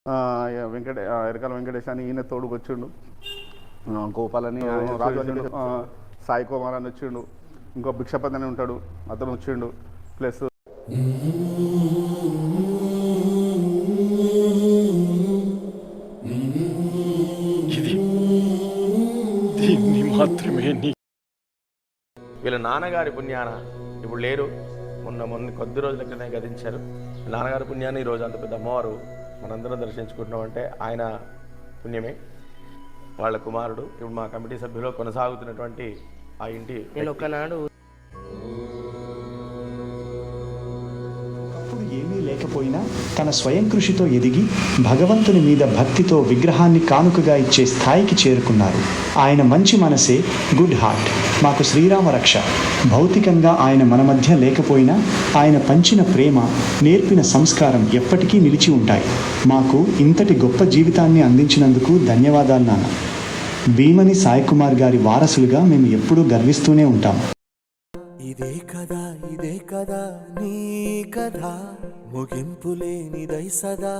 ఎరకాల వెంకటేష్ అని ఈయన తోడుకొచ్చిండు. గోపాల్ అని రాజు అని సాయి కుమార్ అని వచ్చిండు. ఇంకో భిక్షపతి అని ఉంటాడు, అతను వచ్చిండు. ప్లస్ మాత్రమే వీళ్ళ నాన్నగారి పుణ్యాన ఇప్పుడు లేరు, మొన్న కొద్ది రోజుల క్రితం గతించారు. నాన్నగారి పుణ్యాన్ని ఈరోజు అంత పెద్ద అమ్మవారు మనందరం దర్శించుకుంటున్నాం అంటే ఆయన పుణ్యమే. వాళ్ళ కుమారుడు ఇప్పుడు మా కమిటీ సభ్యులు కొనసాగుతున్నటువంటి ఆ ఇంటి నేను ఒకనాడు ఏమీ లేకపోయినా తన స్వయం కృషితో ఎదిగి భగవంతుని మీద భక్తితో విగ్రహాన్ని కానుకగా ఇచ్చే స్థాయికి చేరుకున్నారు. ఆయన మంచి మనసే గుడ్ హార్ట్ మాకు శ్రీరామ రక్ష. భౌతికంగా ఆయన మన మధ్య లేకపోయినా ఆయన పంచిన ప్రేమ, నేర్పిన సంస్కారం ఎప్పటికీ నిలిచి ఉంటాయి. మాకు ఇంతటి గొప్ప జీవితాన్ని అందించినందుకు ధన్యవాదాలు నాన్న. భీమని సాయి కుమార్ గారి వారసులుగా మేము ఎప్పుడూ గర్విస్తూనే ఉంటాం. ఇదే కదా నీ కథ, ముగింపులేనిదై సదా